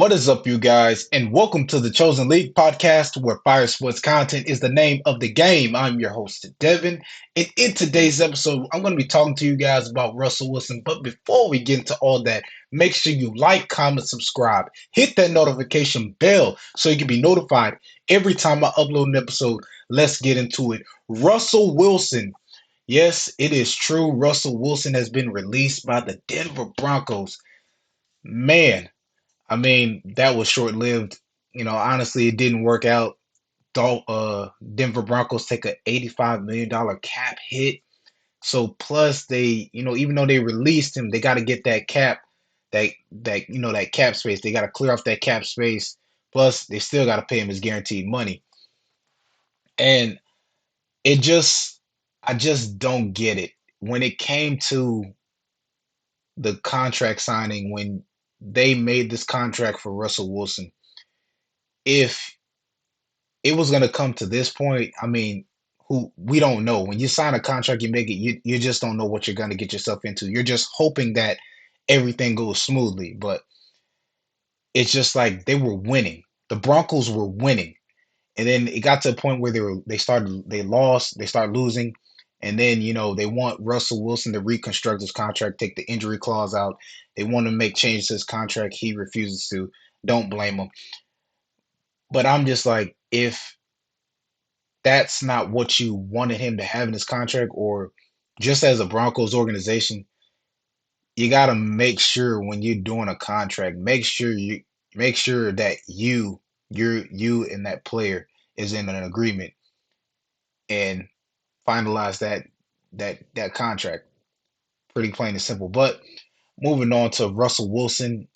What is up, you guys, and welcome to the Chosen League podcast where fire sports content is the name of the game. I'm your host, Devon, and in today's episode, I'm going to be talking to you guys about Russell Wilson. But before we get into all that, make sure you like, comment, subscribe, hit that notification bell so you can be notified every time I upload an episode. Let's get into it. Russell Wilson. Yes, it is true. Russell Wilson has been released by the Denver Broncos. Man, I mean, that was short lived. Honestly, it didn't work out. Denver Broncos take a $85 million cap hit. So plus they, even though they released him, they got to get that cap, that cap space. They got to clear off that cap space. Plus, they still got to pay him his guaranteed money. And it just, I just don't get it. When it came to the contract signing, when they made this contract for Russell Wilson, if it was going to come to this point, I mean, who we don't know. When you sign a contract, you make it, you just don't know what you're going to get yourself into. You're just hoping that everything goes smoothly, but it's just like they were winning. The Broncos were winning, and then it got to a point where they lost, they started losing, and then they want Russell Wilson to reconstruct his contract, take the injury clause out. They want to make changes to his contract. He refuses to. Don't blame him. But I'm just like, if that's not what you wanted him to have in his contract, or just as a Broncos organization, you got to make sure when you're doing a contract, make sure that you and that player is in an agreement and finalize that contract. Pretty plain and simple. But moving on to Russell Wilson,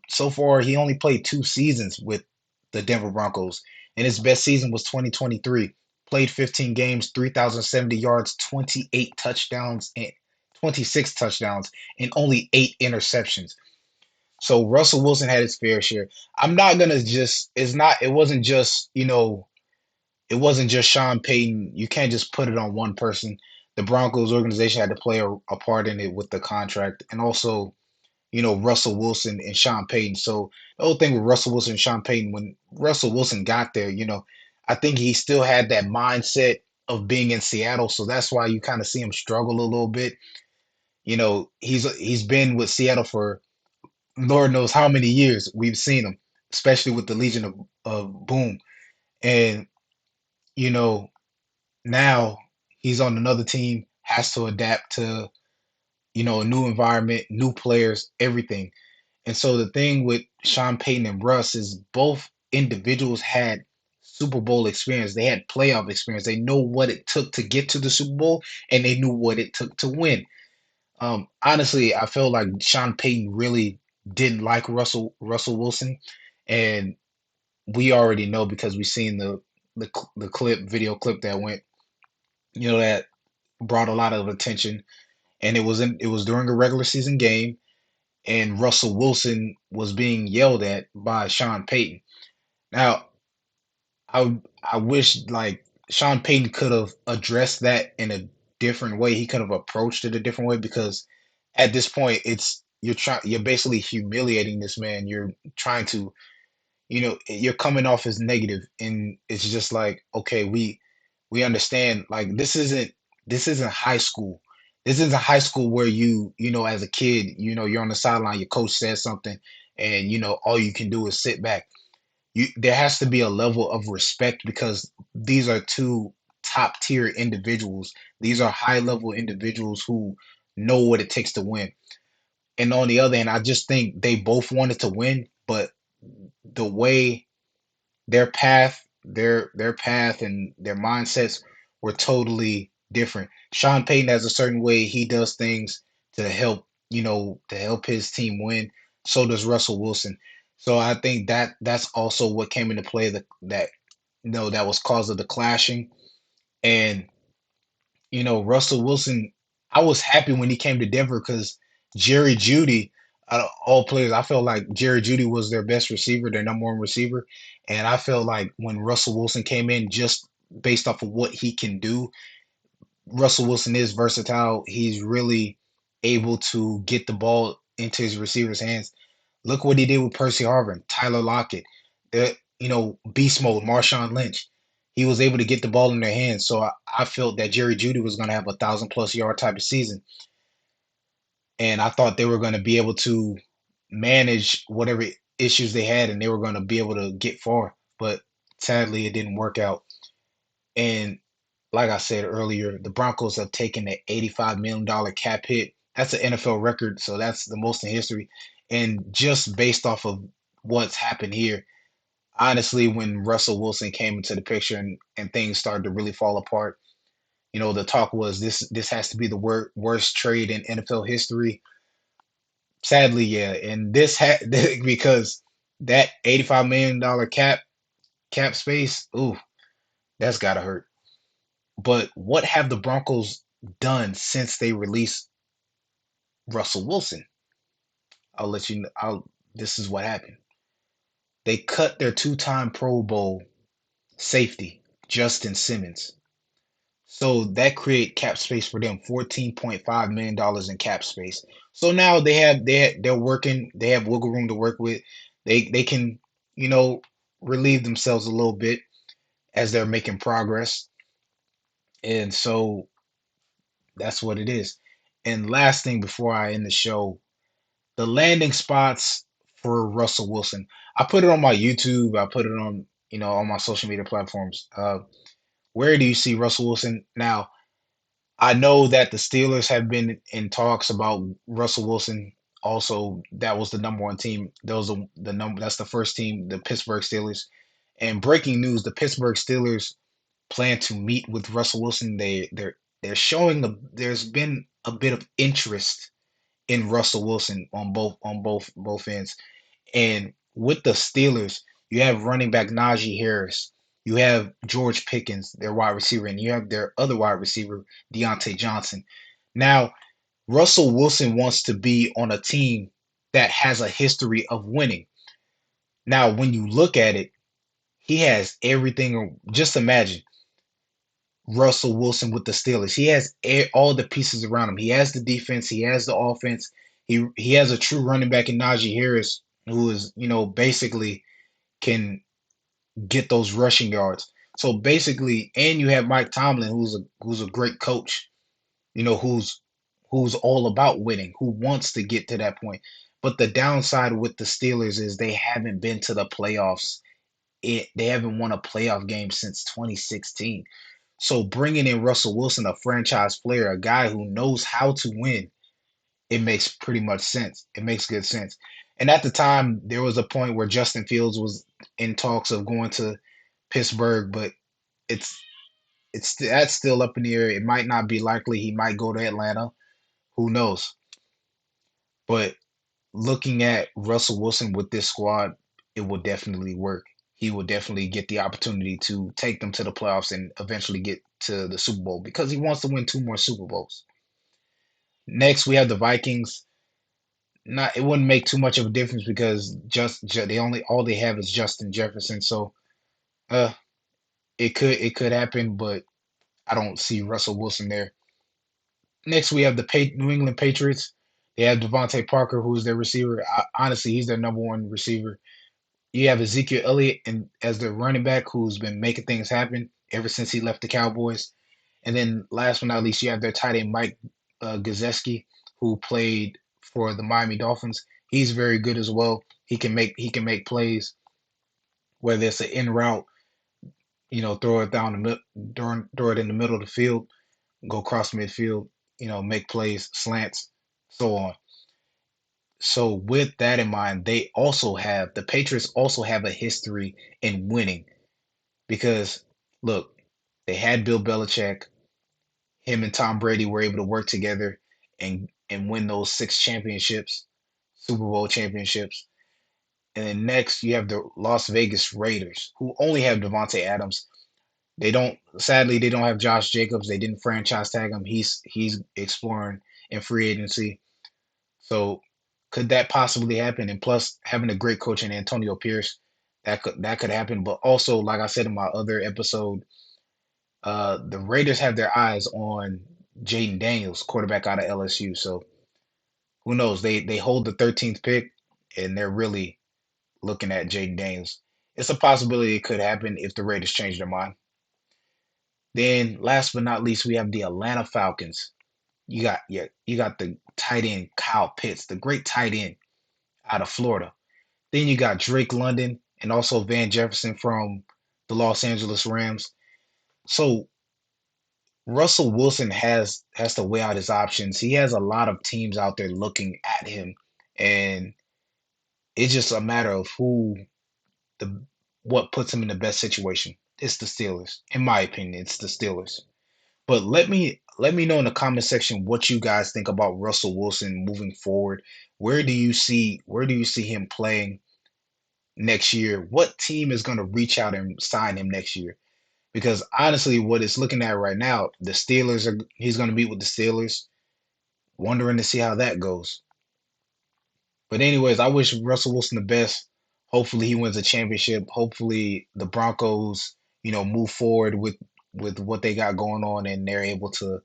so far he only played 2 seasons with the Denver Broncos, and his best season was 2023. Played 15 games, 3,070 yards, 26 touchdowns, and only 8 interceptions. So Russell Wilson had his fair share. I'm not gonna just. It's not. It wasn't just. It wasn't just Sean Payton. You can't just put it on one person. The Broncos organization had to play a part in it with the contract, and also Russell Wilson and Sean Payton. So the whole thing with Russell Wilson and Sean Payton, when Russell Wilson got there, I think he still had that mindset of being in Seattle. So that's why you kind of see him struggle a little bit. He's been with Seattle for Lord knows how many years we've seen him, especially with the Legion of Boom. And, you know, now he's on another team, has to adapt to, a new environment, new players, everything. And so the thing with Sean Payton and Russ is both individuals had Super Bowl experience. They had playoff experience. They know what it took to get to the Super Bowl, and they knew what it took to win. Honestly, I feel like Sean Payton really didn't like Russell Wilson, and we already know because we've seen the video clip that went, that brought a lot of attention, and it was during a regular season game, and Russell Wilson was being yelled at by Sean Payton. Now, I wish like Sean Payton could have addressed that in a different way. He could have approached it a different way because at this point you're basically humiliating this man. You're trying to, you're coming off as negative, and it's just like, okay, we understand, like, this isn't high school. This isn't high school where as a kid, you're on the sideline, your coach says something, and all you can do is sit back. There has to be a level of respect because these are two top tier individuals. These are high level individuals who know what it takes to win. And on the other hand, I just think they both wanted to win, but the way their path and their mindsets were totally different. Sean Payton has a certain way he does things to help his team win. So does Russell Wilson. So I think that's also what came into play, that was cause of the clashing. And Russell Wilson, I was happy when he came to Denver because Jerry Judy, out of all players, I felt like Jerry Judy was their best receiver, their number one receiver. And I felt like when Russell Wilson came in, just based off of what he can do, Russell Wilson is versatile. He's really able to get the ball into his receivers' hands. Look what he did with Percy Harvin, Tyler Lockett, beast mode, Marshawn Lynch. He was able to get the ball in their hands. So I felt that Jerry Judy was going to have a 1,000+ yard type of season, and I thought they were going to be able to manage whatever issues they had, and they were going to be able to get far. But sadly, it didn't work out. And like I said earlier, the Broncos have taken an $85 million cap hit. That's an NFL record, so that's the most in history. And just based off of what's happened here, honestly, when Russell Wilson came into the picture and things started to really fall apart, the talk was this has to be the worst trade in NFL history. Sadly, yeah, and this had because that $85 million cap space, ooh, that's gotta hurt. But what have the Broncos done since they released Russell Wilson? I'll let you know. This is what happened. They cut their two-time Pro Bowl safety, Justin Simmons. So that create cap space for them, $14.5 million in cap space. So now they're working, they have wiggle room to work with. They can, you know, relieve themselves a little bit as they're making progress. And so that's what it is. And last thing before I end the show, the landing spots for Russell Wilson. I put it on my YouTube. I put it on, on my social media platforms. Where do you see Russell Wilson now? I know that the Steelers have been in talks about Russell Wilson. Also, that was the number one team. Those are the number. That's the first team, the Pittsburgh Steelers. And breaking news: the Pittsburgh Steelers plan to meet with Russell Wilson. They're showing there's been a bit of interest in Russell Wilson on both ends. And with the Steelers, you have running back Najee Harris, you have George Pickens, their wide receiver, and you have their other wide receiver, Deontay Johnson. Now, Russell Wilson wants to be on a team that has a history of winning. Now, when you look at it, he has everything. Just imagine Russell Wilson with the Steelers. He has all the pieces around him. He has the defense. He has the offense. He has a true running back in Najee Harris, who is basically can get those rushing yards. So basically, and you have Mike Tomlin, who's a great coach. Who's all about winning, who wants to get to that point. But the downside with the Steelers is they haven't been to the playoffs. They haven't won a playoff game since 2016. So bringing in Russell Wilson, a franchise player, a guy who knows how to win, it makes pretty much sense. It makes good sense. And at the time, there was a point where Justin Fields was in talks of going to Pittsburgh, but it's that's still up in the air. It might not be likely. He might go to Atlanta. Who knows? But looking at Russell Wilson with this squad, it will definitely work. He will definitely get the opportunity to take them to the playoffs and eventually get to the Super Bowl because he wants to win two more Super Bowls. Next, we have the Vikings. Not it wouldn't make too much of a difference because they only all they have is Justin Jefferson. So uh, it could happen, but I don't see Russell Wilson there. Next, we have the New England Patriots. They have Devontae Parker, who's their receiver. Honestly, he's their number one receiver. You have Ezekiel Elliott and as the running back who's been making things happen ever since he left the Cowboys. And then last but not least, you have their tight end Mike Gesicki, who played for the Miami Dolphins. He's very good as well. He can make plays, whether it's an in route, throw it down throw it in the middle of the field, go across midfield, make plays, slants, so on. So with that in mind, the Patriots also have a history in winning because look, they had Bill Belichick, him and Tom Brady were able to work together and win those six championships, Super Bowl championships. And then next you have the Las Vegas Raiders, who only have Devontae Adams. They don't have Josh Jacobs. They didn't franchise tag him. He's exploring in free agency. So could that possibly happen? And plus, having a great coach in Antonio Pierce, that could happen. But also, like I said in my other episode, the Raiders have their eyes on Jaden Daniels, quarterback out of LSU. So who knows? They hold the 13th pick, and they're really looking at Jaden Daniels. It's a possibility it could happen if the Raiders change their mind. Then, last but not least, we have the Atlanta Falcons. You got the tight end Kyle Pitts, the great tight end out of Florida. Then you got Drake London and also Van Jefferson from the Los Angeles Rams. So Russell Wilson has to weigh out his options. He has a lot of teams out there looking at him, and it's just a matter of who the what puts him in the best situation. It's the Steelers, in my opinion. It's the Steelers. But let me know in the comment section what you guys think about Russell Wilson moving forward. Where do you see him playing next year? What team is going to reach out and sign him next year? Because honestly, what it's looking at right now, the Steelers are he's going to meet with the Steelers. Wondering to see how that goes. But anyways, I wish Russell Wilson the best. Hopefully he wins a championship. Hopefully the Broncos, move forward with what they got going on and they're able to,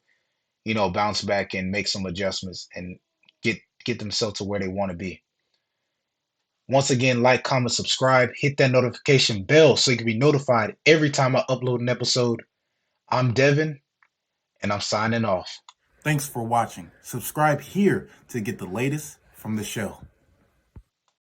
bounce back and make some adjustments and get themselves to where they want to be. Once again, like, comment, subscribe, hit that notification bell so you can be notified every time I upload an episode. I'm Devin, and I'm signing off. Thanks for watching. Subscribe here to get the latest from the show.